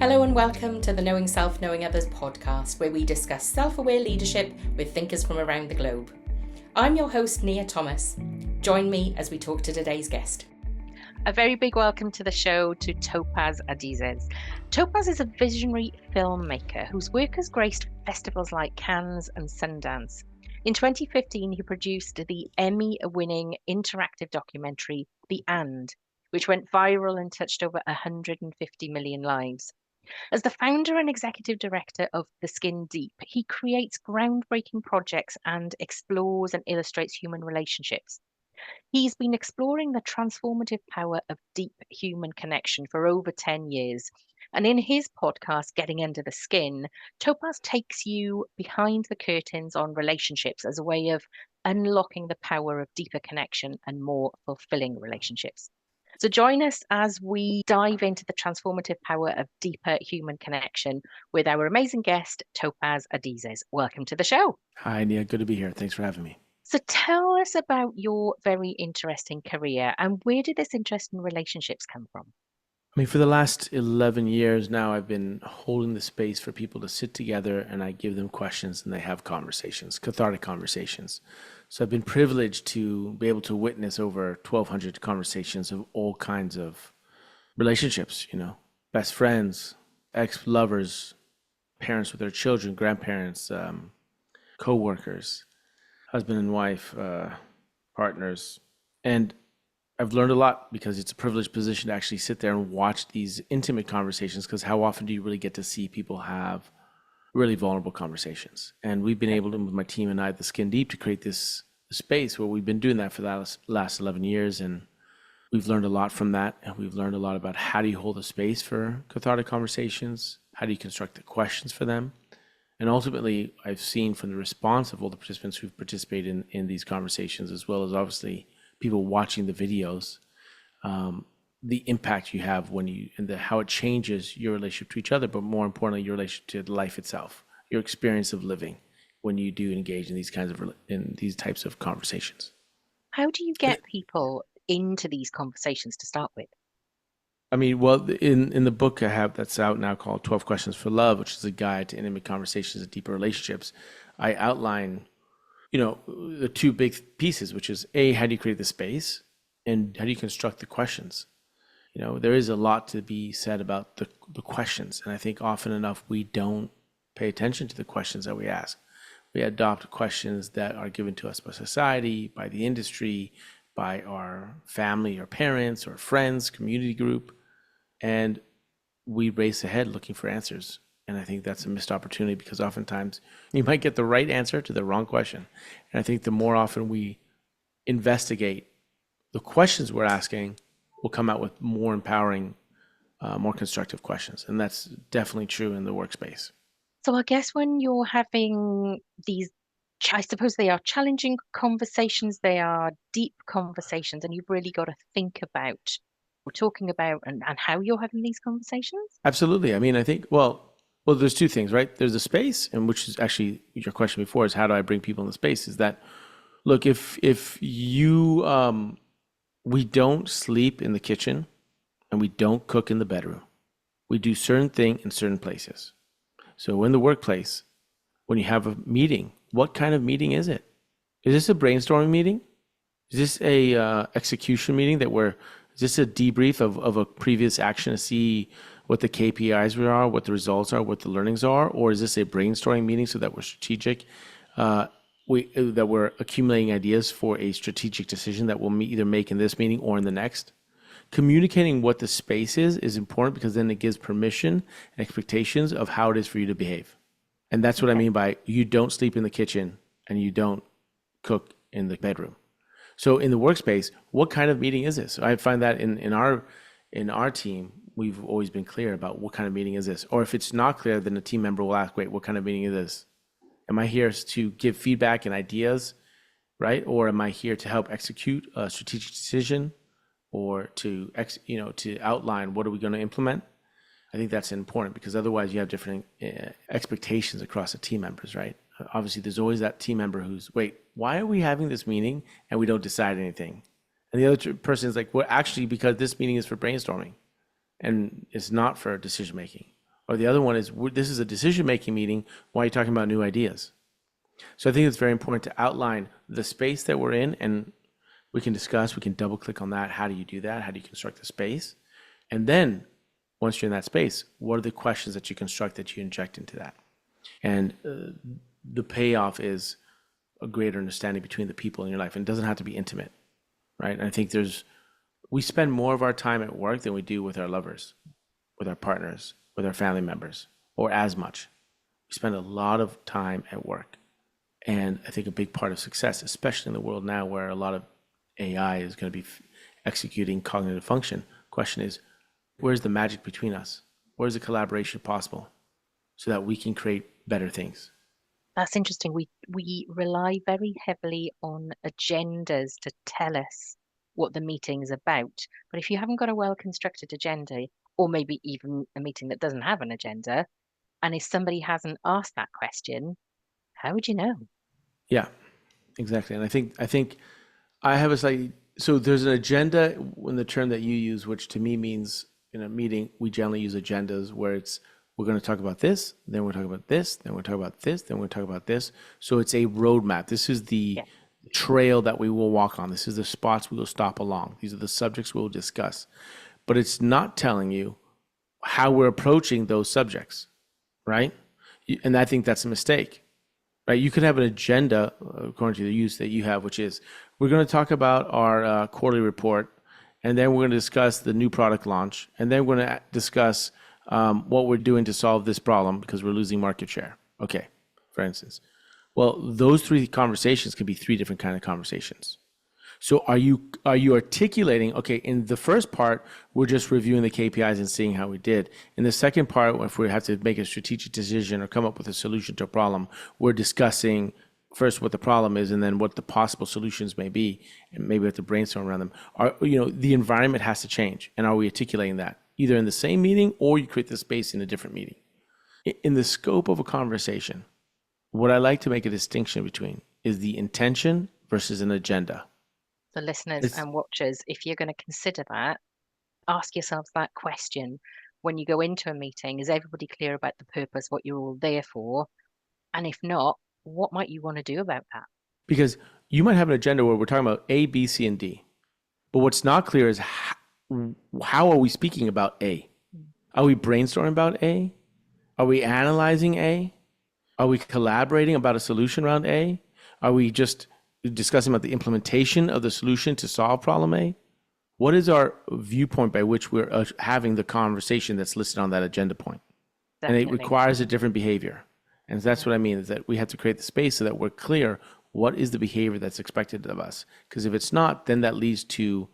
Hello and welcome to the Knowing Self, Knowing Others podcast, where we discuss self-aware leadership with thinkers from around the globe. I'm your host, Nia Thomas. Join me as we talk to today's guest. A very big welcome to the show to Topaz Adizes. Topaz is a visionary filmmaker whose work has graced festivals like Cannes and Sundance. In 2015, he produced the Emmy-winning interactive documentary, The And, which went viral and touched over 150 million lives. As the founder and executive director of The Skin Deep, he creates groundbreaking projects and explores and illustrates human relationships. He's been exploring the transformative power of deep human connection for over 10 years. And in his podcast, Getting Under the Skin, Topaz takes you behind the curtains on relationships as a way of unlocking the power of deeper connection and more fulfilling relationships. So join us as we dive into the transformative power of deeper human connection with our amazing guest, Topaz Adizes. Welcome to the show. Hi, Nia. Good to be here. Thanks for having me. So tell us about your very interesting career and where did this interest in relationships come from? For the last 11 years now, I've been holding the space for people to sit together and I give them questions and they have conversations, cathartic conversations. So I've been privileged to be able to witness over 1,200 conversations of all kinds of relationships, best friends, ex-lovers, parents with their children, grandparents, co-workers, husband and wife, partners. And I've learned a lot because it's a privileged position to actually sit there and watch these intimate conversations, because how often do you really get to see people have really vulnerable conversations? And we've been able to, with my team and I, The Skin Deep, to create this space where we've been doing that for the last 11 years. And we've learned a lot from that. And we've learned a lot about how do you hold a space for cathartic conversations? How do you construct the questions for them? And ultimately, I've seen from the response of all the participants who've participated in these conversations, as well as obviously people watching the videos, the impact you have how it changes your relationship to each other, but more importantly, your relationship to life itself, your experience of living when you do engage in these types of conversations. How do you get people into these conversations to start with? In the book I have that's out now called 12 Questions for Love, which is a guide to intimate conversations and deeper relationships, I outline, the two big pieces, which is A, how do you create the space, and how do you construct the questions? There is a lot to be said about the questions, and I think often enough we don't pay attention to the questions that we ask. We adopt questions that are given to us by society, by the industry, by our family or parents or friends, community group, and we race ahead looking for answers. And I think that's a missed opportunity, because oftentimes you might get the right answer to the wrong question. And I think the more often we investigate the questions we're asking, we'll come out with more empowering, more constructive questions. And that's definitely true in the workspace. So I guess when you're having these, I suppose they are challenging conversations, they are deep conversations, and you've really got to think about, we're talking about and how you're having these conversations? Absolutely. I think, well, there's two things, right? There's the space, and which is actually your question before, is how do I bring people in the space? Is that, look, if you, we don't sleep in the kitchen and we don't cook in the bedroom. We do certain things in certain places. So in the workplace, when you have a meeting, what kind of meeting is it? Is this a brainstorming meeting? Is this a execution meeting is this a debrief of a previous action to see what the KPIs are, what the results are, what the learnings are? Or is this a brainstorming meeting so that we're strategic, that we're accumulating ideas for a strategic decision that we'll either make in this meeting or in the next? Communicating what the space is important, because then it gives permission and expectations of how it is for you to behave. And that's what I mean by you don't sleep in the kitchen and you don't cook in the bedroom. So in the workspace, what kind of meeting is this? I find that in our team, we've always been clear about what kind of meeting is this. Or if it's not clear, then a team member will ask, wait, what kind of meeting is this? Am I here to give feedback and ideas, right? Or am I here to help execute a strategic decision, or to outline what are we going to implement? I think that's important, because otherwise you have different expectations across the team members, right? Obviously, there's always that team member who's, wait, why are we having this meeting and we don't decide anything? And the other person is like, well, actually, because this meeting is for brainstorming and it's not for decision making. Or the other one is, this is a decision-making meeting. Why are you talking about new ideas? So I think it's very important to outline the space that we're in, and we can discuss, we can double click on that. How do you do that? How do you construct the space? And then once you're in that space, what are the questions that you construct that you inject into that? And the payoff is a greater understanding between the people in your life. And it doesn't have to be intimate, right? And I think we spend more of our time at work than we do with our lovers, with our partners, with our family members, or as much. We spend a lot of time at work. And I think a big part of success, especially in the world now where a lot of AI is going to be executing cognitive function, question is, where's the magic between us? Where's the collaboration possible so that we can create better things? That's interesting. We rely very heavily on agendas to tell us what the meeting is about. But if you haven't got a well-constructed agenda, or maybe even a meeting that doesn't have an agenda, and if somebody hasn't asked that question, how would you know? Yeah, exactly. And I think I have a slightly, so there's an agenda in the term that you use, which to me means in a meeting, we generally use agendas where we're going to talk about this, then we're talking about this, then we're talking about this, then we're talking about this. So it's a roadmap. This is the trail that we will walk on. This is the spots we will stop along. These are the subjects we will discuss. But it's not telling you how we're approaching those subjects, right? And I think that's a mistake. Right, you could have an agenda according to the use that you have, which is we're going to talk about our quarterly report, and then we're going to discuss the new product launch, and then we're going to discuss what we're doing to solve this problem because we're losing market share. Okay, for instance. Well, those three conversations could be three different kind of conversations. So are you articulating, okay, in the first part, we're just reviewing the KPIs and seeing how we did. In the second part, if we have to make a strategic decision or come up with a solution to a problem, we're discussing first what the problem is and then what the possible solutions may be, and maybe we have to brainstorm around them. The environment has to change, and are we articulating that either in the same meeting or you create the space in a different meeting? In the scope of a conversation, what I like to make a distinction between is the intention versus an agenda. The listeners and watchers, if you're going to consider that, ask yourselves that question when you go into a meeting. Is everybody clear about the purpose, what you're all there for? And if not, what might you want to do about that? Because you might have an agenda where we're talking about A, B, C, and D. But what's not clear is how are we speaking about A? Are we brainstorming about A? Are we analyzing A? Are we collaborating about a solution around A? Are we just discussing about the implementation of the solution to solve problem A? What is our viewpoint by which we're having the conversation that's listed on that agenda point? Definitely. And it requires a different behavior. And that's what I mean, is that we have to create the space so that we're clear what is the behavior that's expected of us. Because if it's not, then that leads to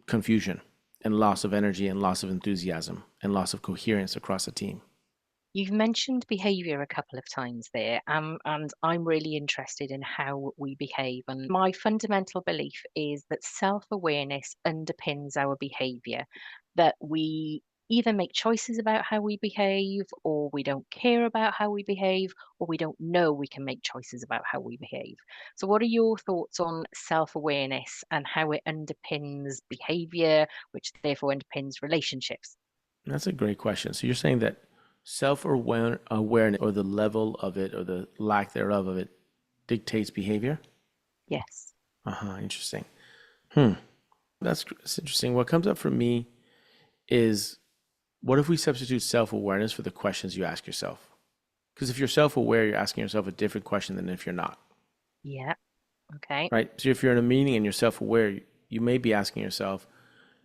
confusion and loss of energy and loss of enthusiasm and loss of coherence across a team. You've mentioned behavior a couple of times there, and I'm really interested in how we behave. And my fundamental belief is that self-awareness underpins our behavior, that we either make choices about how we behave, or we don't care about how we behave, or we don't know we can make choices about how we behave. So what are your thoughts on self-awareness and how it underpins behavior, which therefore underpins relationships? That's a great question. So you're saying that self-awareness or the level of it or the lack thereof of it dictates behavior? Yes. Interesting. That's interesting. What comes up for me is, what if we substitute self-awareness for the questions you ask yourself? Because if you're self-aware, you're asking yourself a different question than if you're not. Yeah. Okay. Right? So if you're in a meeting and you're self-aware, you may be asking yourself,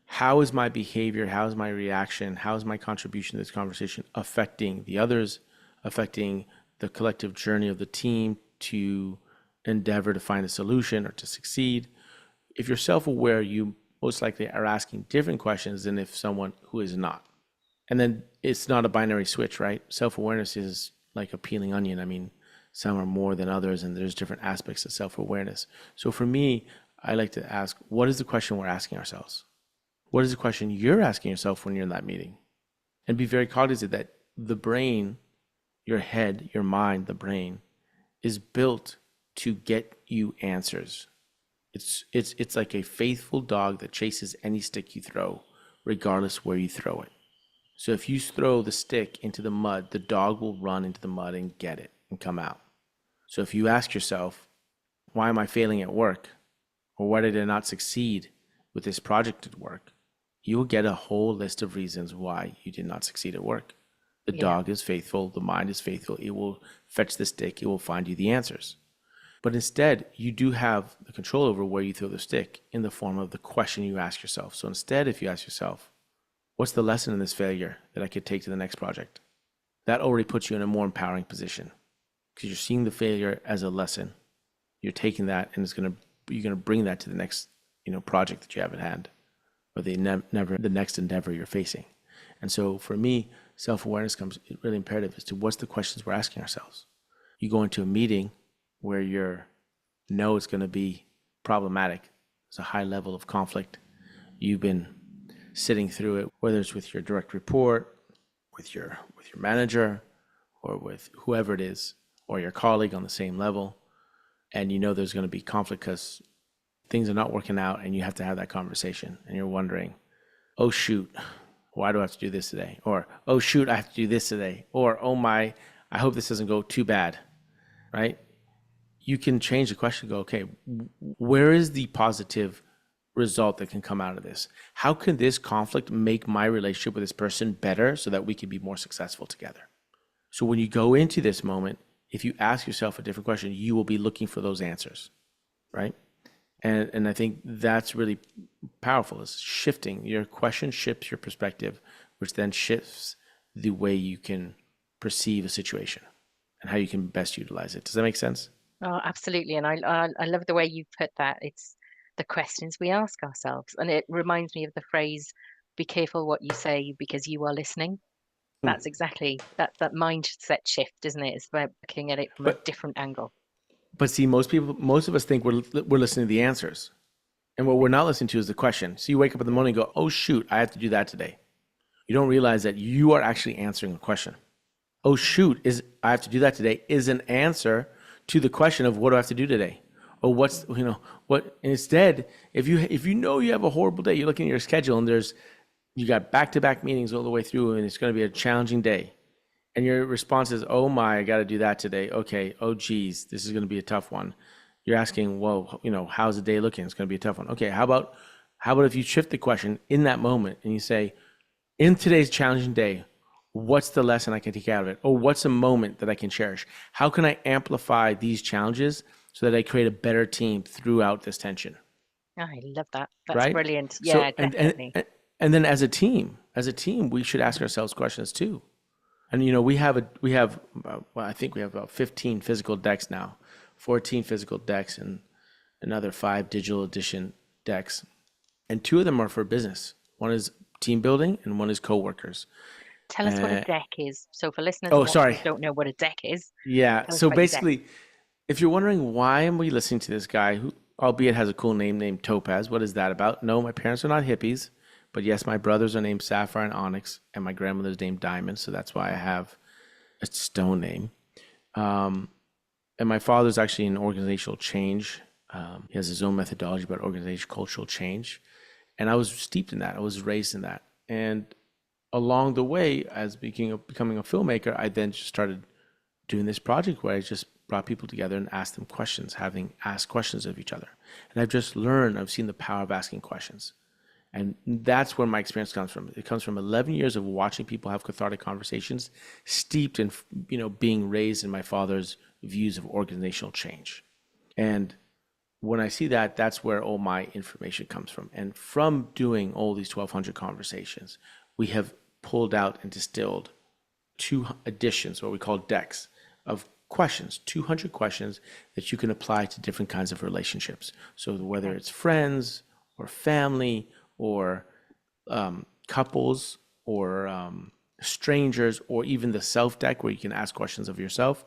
how is my behavior, how is my reaction, how is my contribution to this conversation affecting the others, affecting the collective journey of the team to endeavor to find a solution or to succeed? If you're self-aware, you most likely are asking different questions than if someone who is not. And then it's not a binary switch, right? Self-awareness is like a peeling onion. I mean, some are more than others, and there's different aspects of self-awareness. So for me, I like to ask, what is the question we're asking ourselves? What is the question you're asking yourself when you're in that meeting? And be very cognizant that the brain, your head, your mind, the brain, is built to get you answers. It's like a faithful dog that chases any stick you throw, regardless where you throw it. So if you throw the stick into the mud, the dog will run into the mud and get it and come out. So if you ask yourself, why am I failing at work? Or why did I not succeed with this project at work? You will get a whole list of reasons why you did not succeed at work. The dog is faithful, the mind is faithful. It will fetch the stick, it will find you the answers. But instead, you do have the control over where you throw the stick in the form of the question you ask yourself. So instead, if you ask yourself, what's the lesson in this failure that I could take to the next project? That already puts you in a more empowering position because you're seeing the failure as a lesson. You're taking that and you're gonna bring that to the next project that you have at hand, or the next endeavor you're facing. And so for me, self-awareness comes really imperative as to what's the questions we're asking ourselves. You go into a meeting where you know it's going to be problematic. There's a high level of conflict. You've been sitting through it, whether it's with your direct report, with your manager, or with whoever it is, or your colleague on the same level, and you know there's going to be conflict because things are not working out, and you have to have that conversation, and you're wondering, oh shoot, why do I have to do this today? Or, oh shoot, I have to do this today. Or, oh my, I hope this doesn't go too bad, right? You can change the question, go, okay, where is the positive result that can come out of this? How can this conflict make my relationship with this person better so that we can be more successful together? So when you go into this moment, if you ask yourself a different question, you will be looking for those answers, right? And I think that's really powerful, is shifting. Your question shifts your perspective, which then shifts the way you can perceive a situation and how you can best utilize it. Does that make sense? Oh, absolutely. And I love the way you put that. It's the questions we ask ourselves. And it reminds me of the phrase, be careful what you say because you are listening. That's exactly that mindset shift, isn't it? It's about looking at it from a But different angle. but see, most of us think we're listening to the answers. And what we're not listening to is the question. So you wake up in the morning and go, oh shoot, I have to do that today. You don't realize that you are actually answering a question. Oh shoot, I have to do that today is an answer to the question of what do I have to do today? Or what instead, if you know you have a horrible day, you're looking at your schedule and you got back-to-back meetings all the way through and it's going to be a challenging day. And your response is, oh my, I got to do that today. Okay. Oh geez, this is going to be a tough one. You're asking, well, how's the day looking? It's going to be a tough one. Okay. How about if you shift the question in that moment and you say, in today's challenging day, what's the lesson I can take out of it? Or what's a moment that I can cherish? How can I amplify these challenges so that I create a better team throughout this tension? I love that. That's Right? brilliant. So, Yeah, definitely. and then as a team, we should ask ourselves questions too. And I think we have about 15 physical decks now, 14 physical decks, and another 5 digital edition decks. And 2 of them are for business. One is team building and one is coworkers. Tell us what a deck is. So for listeners Oh, who sorry. don't know what a deck is, Yeah. tell us So about your deck. basically, if you're wondering why am we listening to this guy who, albeit has a cool name named Topaz, what is that about? No, my parents are not hippies, but yes, my brothers are named Sapphire and Onyx, and my grandmother's named Diamond, so that's why I have a stone name. And my father's actually in organizational change. He has his own methodology about organizational cultural change, and I was steeped in that. I was raised in that, and along the way, as becoming a filmmaker, I then just started doing this project where I just brought people together and asked them questions, having asked questions of each other. And I've seen the power of asking questions. And that's where my experience comes from. It comes from 11 years of watching people have cathartic conversations, steeped in, being raised in my father's views of organizational change. And when I see that, that's where all my information comes from. And from doing all these 1,200 conversations, we have pulled out and distilled 2 editions, what we call decks, of questions, 200 questions that you can apply to different kinds of relationships. So whether it's friends or family or couples or strangers, or even the self deck where you can ask questions of yourself,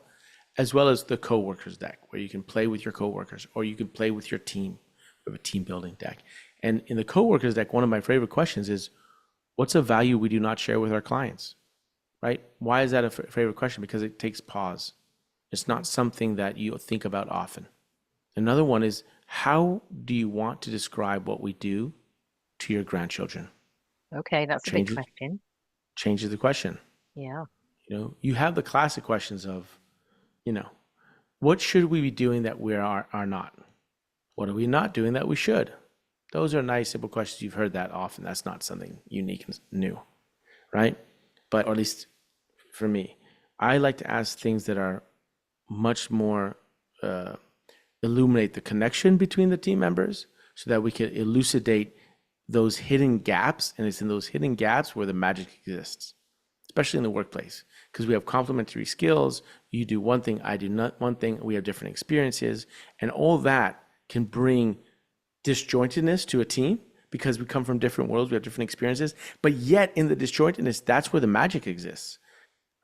as well as the coworkers deck where you can play with your coworkers or you can play with your team. We have a team building deck. And in the coworkers deck, one of my favorite questions is, what's a value we do not share with our clients? Right? Why is that a favorite question? Because it takes pause. It's not something that you think about often. Another one is, how do you want to describe what we do to your grandchildren? Okay, that's a big question. changes the question. Yeah. You have the classic questions of, what should we be doing that we are not? What are we not doing that we should? Those are nice, simple questions. You've heard that often. That's not something unique and new, right? Or at least for me, I like to ask things that are much more illuminate the connection between the team members so that we can elucidate those hidden gaps. And it's in those hidden gaps where the magic exists, especially in the workplace, because we have complementary skills. You do one thing, I do not one thing. We have different experiences, and all that can bring disjointedness to a team because we come from different worlds, we have different experiences. But yet in the disjointedness, that's where the magic exists,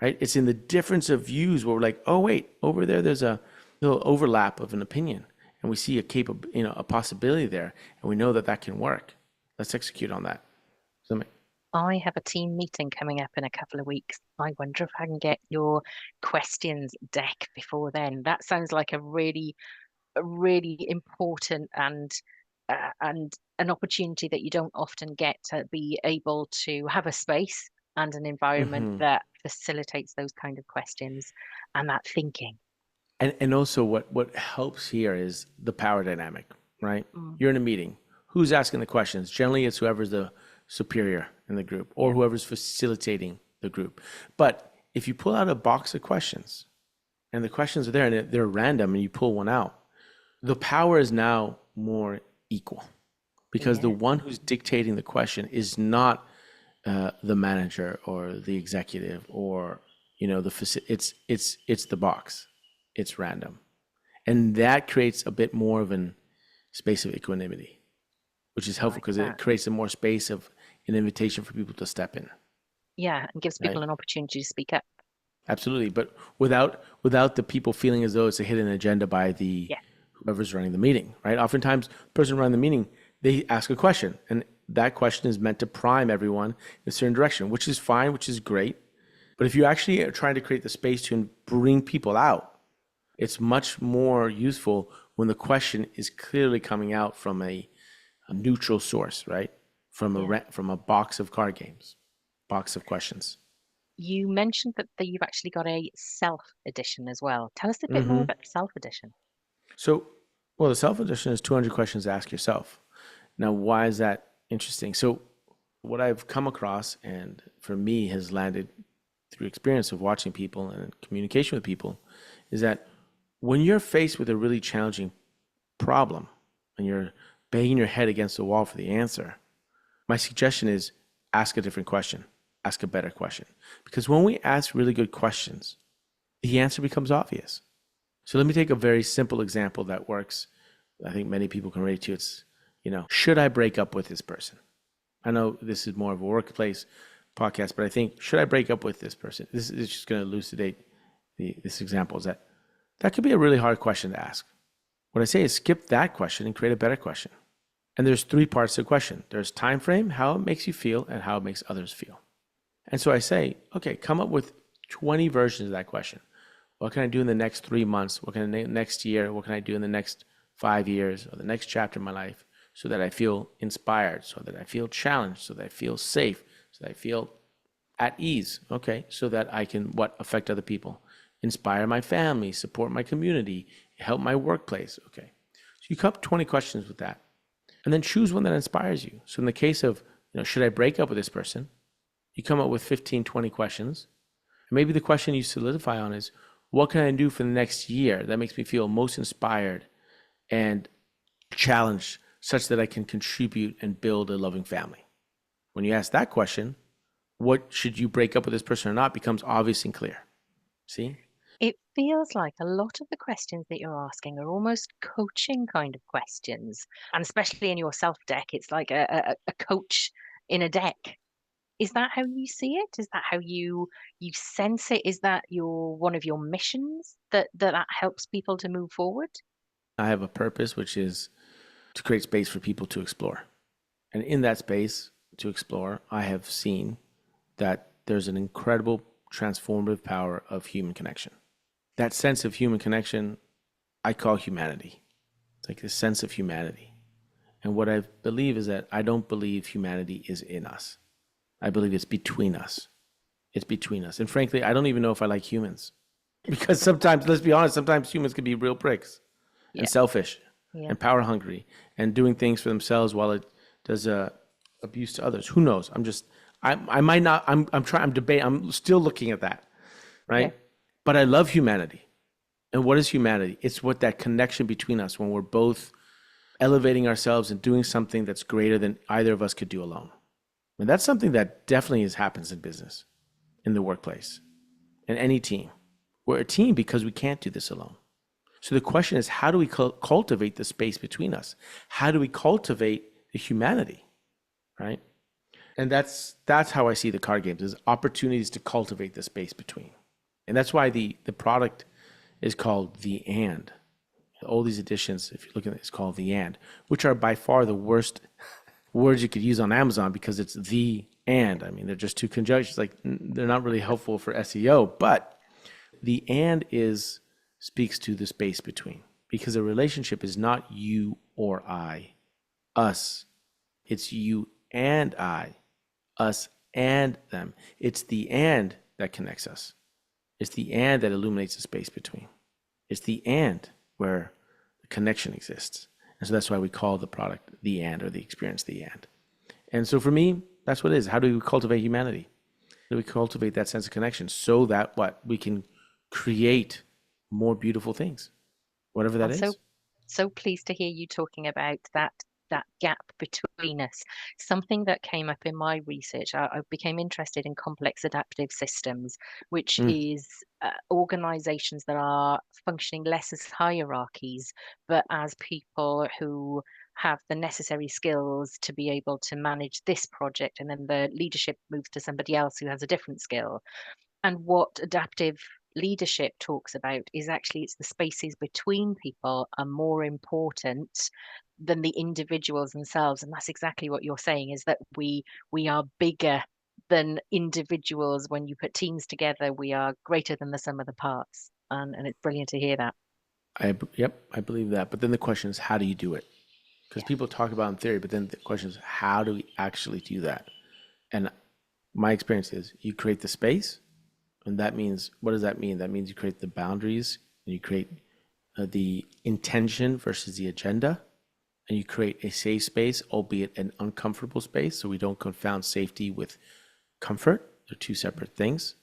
right? It's in the difference of views where we're like, oh wait, over there's a little overlap of an opinion, and we see a possibility there, and we know that can work. Let's execute on that. I have a team meeting coming up in a couple of weeks. I wonder if I can get your questions deck before then. That sounds like a really important and an opportunity that you don't often get, to be able to have a space and an environment that facilitates those kind of questions and that thinking. And also what helps here is the power dynamic, right? You're in a meeting. Who's asking the questions? Generally, it's whoever's the superior in the group or whoever's facilitating the group. But if you pull out a box of questions and the questions are there and they're random and you pull one out, the power is now more equal, because the one who's dictating the question is not the manager or the executive or it's the box. It's random, and that creates a bit more of an space of equanimity, which is helpful because it creates a more space of an invitation for people to step in. Yeah, and gives people an opportunity to speak up. Absolutely, but without the people feeling as though it's a hidden agenda by the whoever's running the meeting, right? Oftentimes, the person running the meeting, they ask a question, and that question is meant to prime everyone in a certain direction, which is fine, which is great. But if you actually are trying to create the space to bring people out, it's much more useful when the question is clearly coming out from a neutral source, right? From a box of card games, box of questions. You mentioned that you've actually got a self edition as well. Tell us a bit more about the self edition. So, the self edition is 200 questions to ask yourself. Now, why is that interesting? So, what I've come across, and for me has landed through experience of watching people and communication with people, is that when you're faced with a really challenging problem and you're banging your head against the wall for the answer, my suggestion is ask a different question, ask a better question. Because when we ask really good questions, the answer becomes obvious. So let me take a very simple example that works. I think many people can relate to. It's, should I break up with this person? I know this is more of a workplace podcast, but I think, should I break up with this person? This is just going to elucidate this example. Is that could be a really hard question to ask. What I say is skip that question and create a better question. And there's 3 parts to the question. There's time frame, how it makes you feel, and how it makes others feel. And so I say, okay, come up with 20 versions of that question. What can I do in the next 3 months? What can I do next year? What can I do in the next 5 years or the next chapter of my life so that I feel inspired, so that I feel challenged, so that I feel safe, so that I feel at ease, okay, so that I can, affect other people, inspire my family, support my community, help my workplace, okay. So you come up 20 questions with that, and then choose one that inspires you. So in the case of, should I break up with this person? You come up with 15, 20 questions. And maybe the question you solidify on is, what can I do for the next year that makes me feel most inspired and challenged such that I can contribute and build a loving family? When you ask that question, what should you break up with this person or not becomes obvious and clear. See? It feels like a lot of the questions that you're asking are almost coaching kind of questions. And especially in your self deck, it's like a coach in a deck. Is that how you see it? Is that how you sense it? Is that one of your missions that helps people to move forward? I have a purpose, which is to create space for people to explore. And in that space to explore, I have seen that there's an incredible transformative power of human connection. That sense of human connection, I call humanity. It's like this sense of humanity. And what I believe is that I don't believe humanity is in us. I believe it's between us. It's between us. And frankly, I don't even know if I like humans. Because sometimes, let's be honest, sometimes humans can be real pricks and selfish and power hungry and doing things for themselves while it does abuse to others. Who knows? I might not, I'm debating, I'm still looking at that, right? Yeah. But I love humanity. And what is humanity? It's what that connection between us when we're both elevating ourselves and doing something that's greater than either of us could do alone. And that's something that definitely happens in business, in the workplace, in any team. We're a team because we can't do this alone. So the question is, how do we cultivate the space between us? How do we cultivate the humanity, right? And that's how I see the card games, is opportunities to cultivate the space between. And that's why the product is called The And. All these editions, if you look at it, it's called The And, which are by far the worst words you could use on Amazon because it's The And. I mean, they're just two conjunctions. Like, they're not really helpful for SEO, but The And speaks to the space between, because a relationship is not you or I, us. It's you and I, us and them. It's the and that connects us. It's the and that illuminates the space between. It's the and where the connection exists. And so that's why we call the product The And, or the experience The And. And so for me, that's what it is. How do we cultivate humanity? How do we cultivate that sense of connection so that we can create more beautiful things, whatever that is. So pleased to hear you talking about that gap between us. Something that came up in my research, I became interested in complex adaptive systems, which is organizations that are functioning less as hierarchies, but as people who have the necessary skills to be able to manage this project, and then the leadership moves to somebody else who has a different skill. And what adaptive leadership talks about is actually it's the spaces between people are more important than the individuals themselves. And that's exactly what you're saying, is that we are bigger than individuals. When you put teams together, we are greater than the sum of the parts. And it's brilliant to hear that. I believe that. But then the question is, how do you do it? Because people talk about in theory, but then the question is, how do we actually do that? And my experience is you create the space. And that means, what does that mean? That means you create the boundaries, and you create the intention versus the agenda, and you create a safe space, albeit an uncomfortable space. So we don't confound safety with comfort. They're two separate things.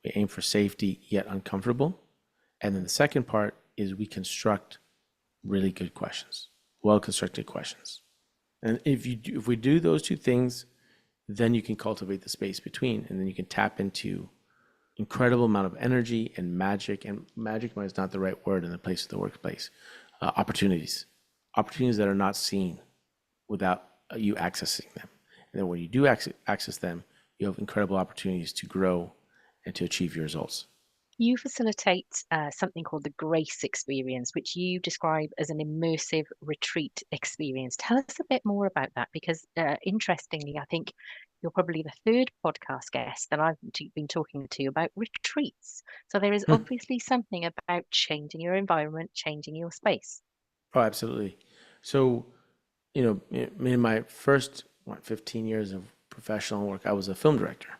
We aim for safety, yet uncomfortable. And then the second part is we construct really good questions, well-constructed questions. And if we do those two things, then you can cultivate the space between, and then you can tap into incredible amount of energy and magic is not the right word in the place of the workplace. Opportunities that are not seen without you accessing them. And then when you do access them, you have incredible opportunities to grow and to achieve your results. You facilitate something called the Grace experience, which you describe as an immersive retreat experience. Tell us a bit more about that, because interestingly, I think you're probably the third podcast guest that I've been talking to about retreats. So there is obviously something about changing your environment, changing your space. Oh, absolutely. So, in my first 15 years of professional work, I was a film director.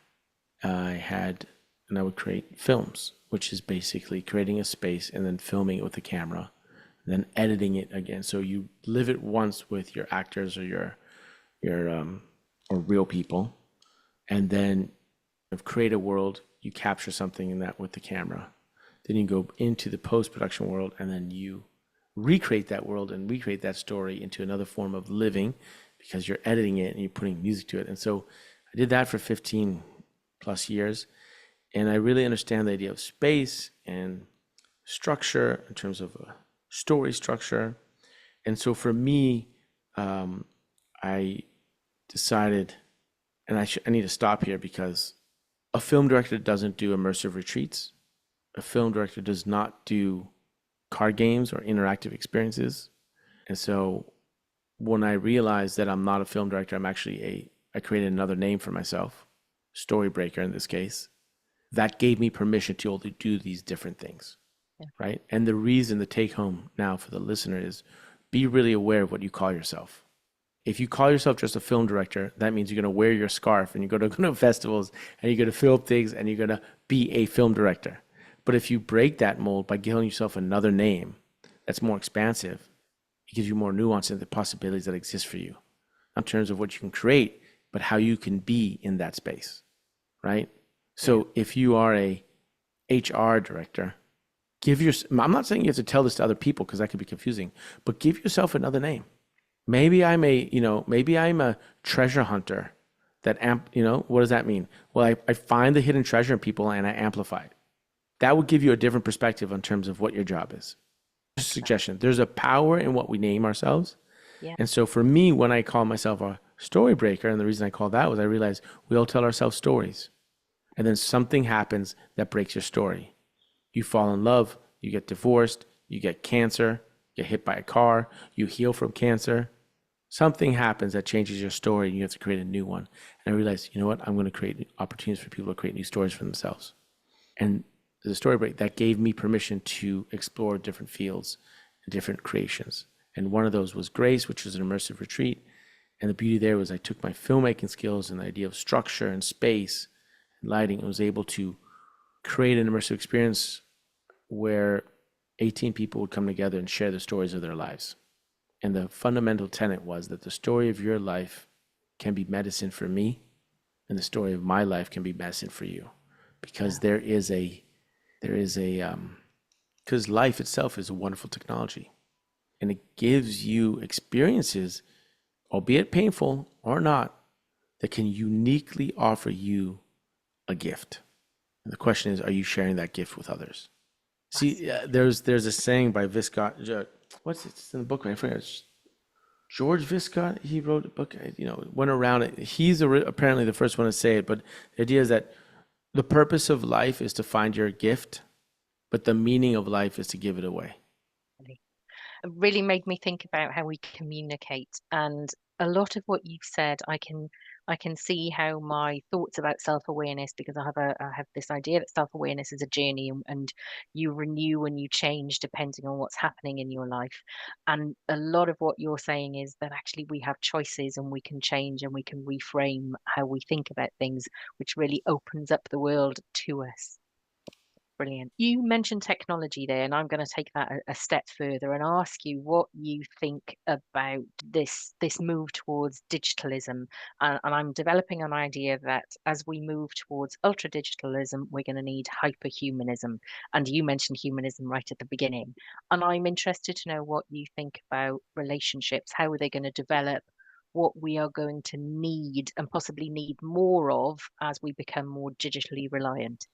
I would create films, which is basically creating a space and then filming it with a camera, and then editing it again. So you live it once with your actors or your or real people, and then create a world. You capture something in that with the camera. Then you go into the post-production world, and then you recreate that world and recreate that story into another form of living, because you're editing it and you're putting music to it. And so I did that for 15 plus years. And I really understand the idea of space and structure in terms of a story structure. And so for me, I decided, and I need to stop here, because a film director doesn't do immersive retreats. A film director does not do card games or interactive experiences. And so when I realized that I'm not a film director, I created another name for myself, Storybreaker in this case. That gave me permission to only do these different things, right? And the take home now for the listener is, be really aware of what you call yourself. If you call yourself just a film director, that means you're going to wear your scarf and you're going to go to festivals and you're going to film things and you're going to be a film director. But if you break that mold by giving yourself another name that's more expansive, it gives you more nuance into the possibilities that exist for you in terms of what you can create, but how you can be in that space, right? So if you are a HR director, I'm not saying you have to tell this to other people because that could be confusing, but give yourself another name. Maybe I'm a treasure hunter what does that mean? Well, I find the hidden treasure in people and I amplify it. That would give you a different perspective in terms of what your job is. Just a suggestion. There's a power in what we name ourselves. Yeah. And so for me, when I call myself a story breaker, and the reason I call that was I realized we all tell ourselves stories. And then something happens that breaks your story. You fall in love, you get divorced, you get cancer, get hit by a car, you heal from cancer. Something happens that changes your story and you have to create a new one. And I realized, you know what? I'm going to create opportunities for people to create new stories for themselves. And the story break that gave me permission to explore different fields and different creations. And one of those was Grace, which was an immersive retreat. And the beauty there was I took my filmmaking skills and the idea of structure and space and lighting and was able to create an immersive experience where 18 people would come together and share the stories of their lives. And the fundamental tenet was that the story of your life can be medicine for me, and the story of my life can be medicine for you. Because because life itself is a wonderful technology. And it gives you experiences, albeit painful or not, that can uniquely offer you a gift. And the question is, are you sharing that gift with others? See, there's a saying by Viscott. What's it? It's in the book. I forget. It's George Viscott. He wrote a book. Went around it. He's apparently the first one to say it. But the idea is that the purpose of life is to find your gift, but the meaning of life is to give it away. It really made me think about how we communicate, and a lot of what you've said, I can see how my thoughts about self-awareness, because I have this idea that self-awareness is a journey, and you renew and you change depending on what's happening in your life. And a lot of what you're saying is that actually we have choices and we can change and we can reframe how we think about things, which really opens up the world to us. Brilliant. You mentioned technology there, and I'm going to take that a step further and ask you what you think about this move towards digitalism. And I'm developing an idea that as we move towards ultra digitalism, we're going to need hyperhumanism. And you mentioned humanism right at the beginning. And I'm interested to know what you think about relationships. How are they going to develop? What we are going to need and possibly need more of as we become more digitally reliant.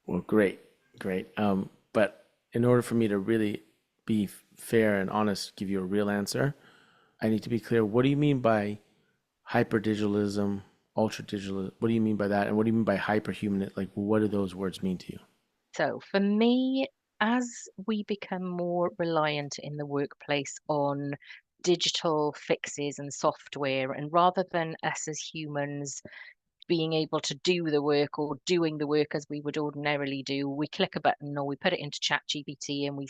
Well, great. But in order for me to really be fair and honest, give you a real answer, I need to be clear. What do you mean by hyperdigitalism, ultra digital? What do you mean by that? And what do you mean by hyperhuman? Like, what do those words mean to you? So for me, as we become more reliant in the workplace on digital fixes and software, and rather than us as humans being able to do the work or doing the work as we would ordinarily do, we click a button or we put it into chat gpt and we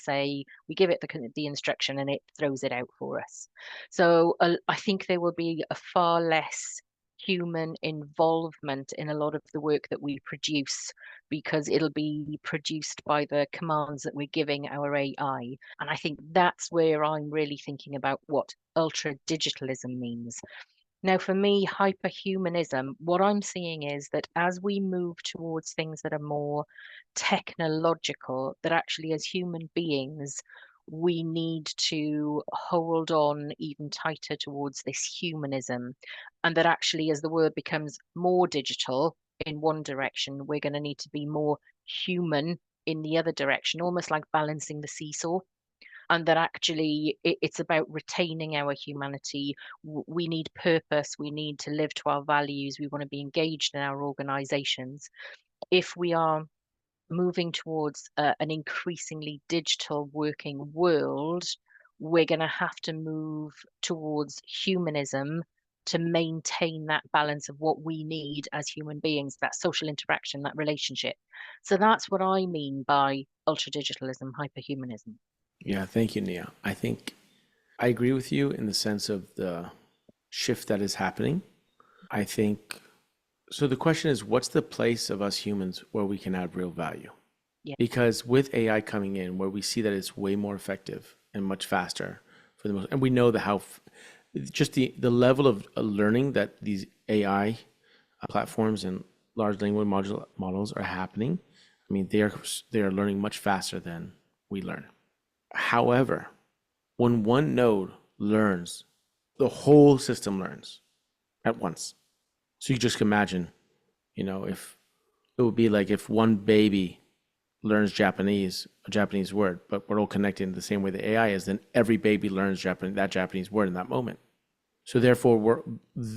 give it the instruction and it throws it out for us. So I think there will be a far less human involvement in a lot of the work that we produce, because it'll be produced by the commands that we're giving our AI. And I think that's where I'm really thinking about what ultra digitalism means. Now, for me, hyperhumanism, what I'm seeing is that as we move towards things that are more technological, that actually as human beings, we need to hold on even tighter towards this humanism. And that actually, as the world becomes more digital in one direction, we're going to need to be more human in the other direction, almost like balancing the seesaw. And that actually it's about retaining our humanity. We need purpose. We need to live to our values. We want to be engaged in our organizations. If we are moving towards an increasingly digital working world, we're going to have to move towards humanism to maintain that balance of what we need as human beings, that social interaction, that relationship. So that's what I mean by ultra digitalism, hyperhumanism. Yeah, thank you, Nia. I think I agree with you in the sense of shift that is happening. I think so. The question is, what's the place of us humans where we can add real value? Yeah. Because with AI coming in, where we see that it's way more effective and much faster for the most, and we know the just the level of learning that these AI platforms and large language models are happening. I mean, they are learning much faster than we learn. However, when one node learns, the whole system learns at once. So you just imagine, if it would be like if one baby learns a Japanese word, but we're all connected in the same way the AI is, then every baby learns that Japanese word in that moment. So therefore,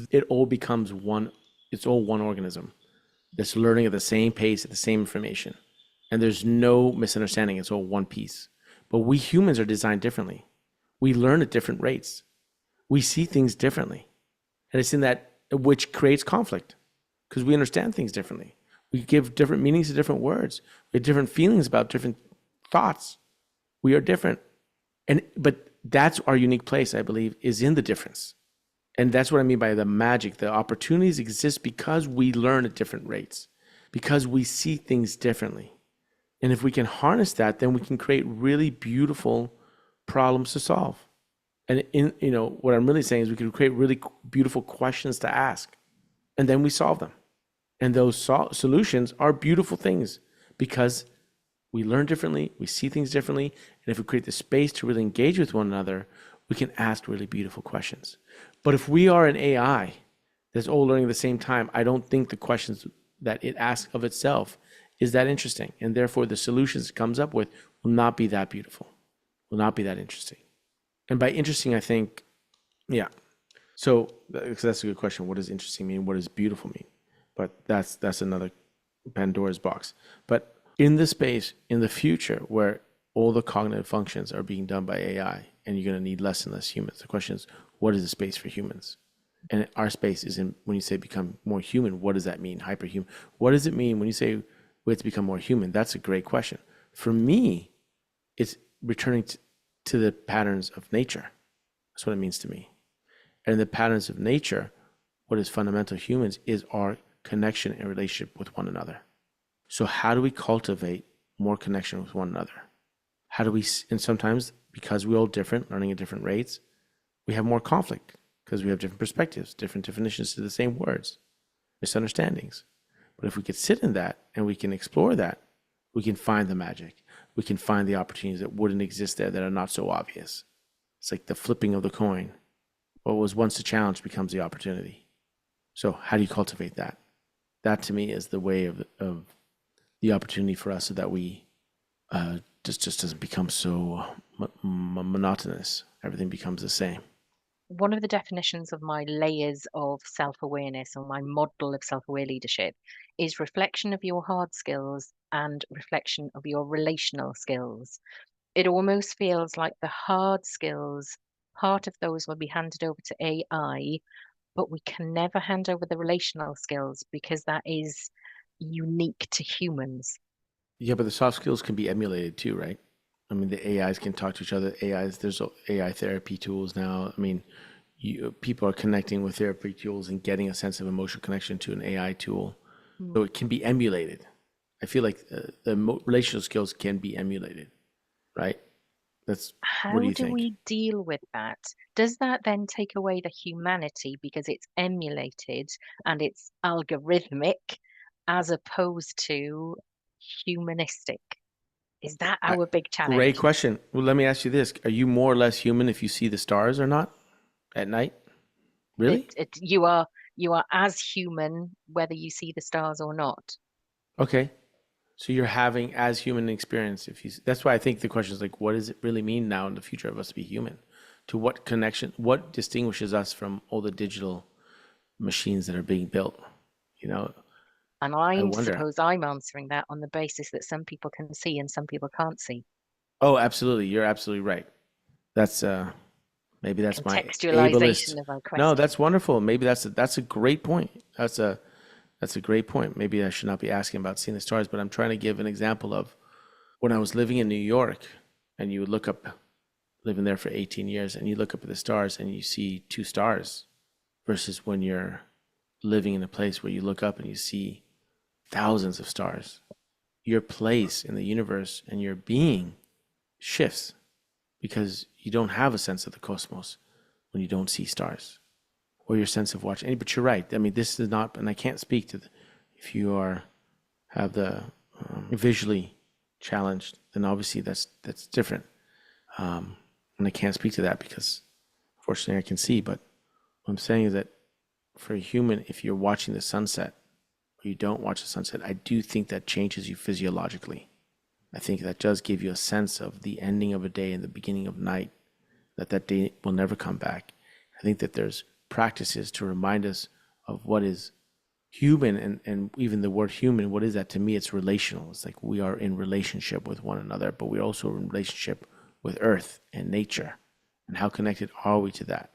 it all becomes one. It's all one organism that's learning at the same pace, at the same information, and there's no misunderstanding. It's all one piece. But we humans are designed differently. We learn at different rates. We see things differently, and it's in that which creates conflict because we understand things differently. We give different meanings to different words. We have different feelings about different thoughts. We are different, but that's our unique place, I believe, is in the difference. And that's what I mean by the magic. The opportunities exist because we learn at different rates, because we see things differently. And if we can harness that, then we can create really beautiful problems to solve. And what I'm really saying is we can create really beautiful questions to ask, and then we solve them. And those solutions are beautiful things because we learn differently, we see things differently, and if we create the space to really engage with one another, we can ask really beautiful questions. But if we are an AI that's all learning at the same time, I don't think the questions that it asks of itself is that interesting. And therefore, the solutions it comes up with will not be that beautiful, will not be that interesting. And by interesting, I think, yeah. So that's a good question. What does interesting mean? What does beautiful mean? But that's another Pandora's box. But in the space, in the future, where all the cognitive functions are being done by AI, and you're going to need less and less humans, the question is, what is the space for humans? And our space is in, when you say become more human, what does that mean? Hyperhuman. What does it mean when you say we have to become more human? That's a great question. For me, it's returning to the patterns of nature. That's what it means to me. And the patterns of nature, what is fundamental to humans is our connection and relationship with one another. So how do we cultivate more connection with one another? How do we, and sometimes because we're all different, learning at different rates, we have more conflict because we have different perspectives, different definitions to the same words, misunderstandings. But if we could sit in that and we can explore that, we can find the magic. We can find the opportunities that wouldn't exist there that are not so obvious. It's like the flipping of the coin. What was once a challenge becomes the opportunity. So how do you cultivate that? That to me is the way of the opportunity for us so that we just doesn't become so monotonous. Everything becomes the same. One of the definitions of my layers of self-awareness or my model of self-aware leadership is reflection of your hard skills and reflection of your relational skills. It almost feels like the hard skills, part of those will be handed over to AI, but we can never hand over the relational skills because that is unique to humans. Yeah, but the soft skills can be emulated too, right? I mean, the AIs can talk to each other. There's AI therapy tools now. I mean, people are connecting with therapy tools and getting a sense of emotional connection to an AI tool. So it can be emulated. I feel like the relational skills can be emulated, right? How What do you do think? we deal with that? Does that then take away the humanity because it's emulated and it's algorithmic as opposed to humanistic? Is that I, our big Great challenge? question. Well, let me ask you this. Are you more or less human if you see the stars or not at night? Really? You are as human whether you see the stars or not. Okay. So you're having as human experience that's why I think the question is like, what does it really mean now in the future of us to be human? To what connection, what distinguishes us from all the digital machines that are being built? You know, And I I wonder. suppose I'm answering that on the basis that some people can see and some people can't see. Oh, absolutely. You're absolutely right. That's maybe that's my ableist. Contextualization of our No, question. that's wonderful. Maybe that's a great point. That's a great point. Maybe I should not be asking about seeing the stars, but I'm trying to give an example of when I was living in New York and you would look up, living there for 18 years, and you look up at the stars and you see two stars. versus when you're living in a place where you look up and you see thousands of stars. Your place in the universe and your being shifts because you don't have a sense of the cosmos when you don't see stars, or your sense of watching. But you're right. I mean, this is not, and I can't speak to if you have the visually challenged, then obviously that's different. And I can't speak to that because fortunately I can see. But what I'm saying is that for a human, if you're watching the sunset or you don't watch the sunset, I do think that changes you physiologically. I think that does give you a sense of the ending of a day and the beginning of night, that day will never come back. I think that there's practices to remind us of what is human, and even the word human, what is that? To me, it's relational. It's like we are in relationship with one another, but we're also in relationship with earth and nature. And how connected are we to that?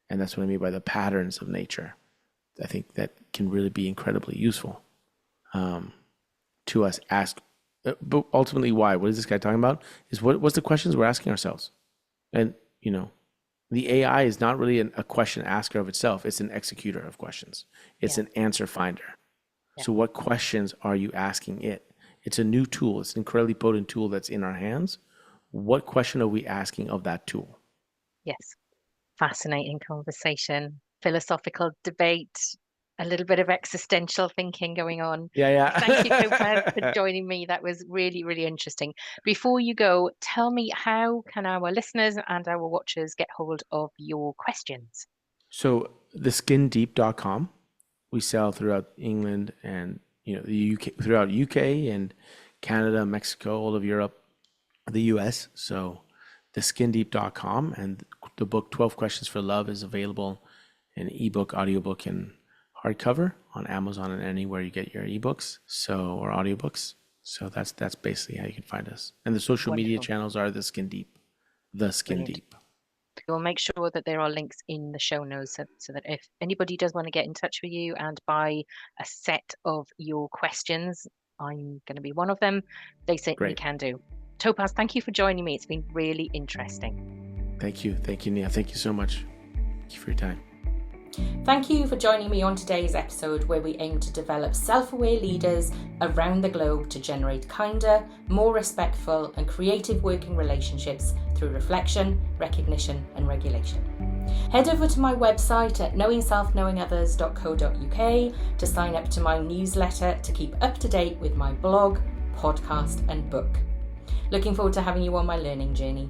And that's what I mean by the patterns of nature. I think that can really be incredibly useful to us ask. But ultimately, why? What is this guy talking about? Is what's the questions we're asking ourselves? And, the AI is not really a question asker of itself. It's an executor of questions. It's an answer finder. Yeah. So what questions are you asking it? It's a new tool. It's an incredibly potent tool that's in our hands. What question are we asking of that tool? Yes. Fascinating conversation, philosophical debate, a little bit of existential thinking going on. Yeah. Thank you, Topaz, for joining me. That was really, really interesting. Before you go, tell me, how can our listeners and our watchers get hold of your questions? So theskindeep.com. We sell throughout England and the UK, throughout UK and Canada, Mexico, all of Europe, the US. So theskindeep.com, and the book 12 Questions for Love is available in ebook, audiobook, and hardcover on Amazon and anywhere you get your ebooks, or audiobooks. So that's basically how you can find us. And the social media channels are The Skin Deep. We'll make sure that there are links in the show notes so that if anybody does want to get in touch with you and buy a set of your questions, I'm going to be one of them, they certainly can do. Topaz, thank you for joining me. It's been really interesting. Thank you, Nia. Thank you so much. Thank you for your time. Thank you for joining me on today's episode, where we aim to develop self-aware leaders around the globe to generate kinder, more respectful and creative working relationships through reflection, recognition and regulation. Head over to my website at knowingselfknowingothers.co.uk to sign up to my newsletter to keep up to date with my blog, podcast and book. Looking forward to having you on my learning journey.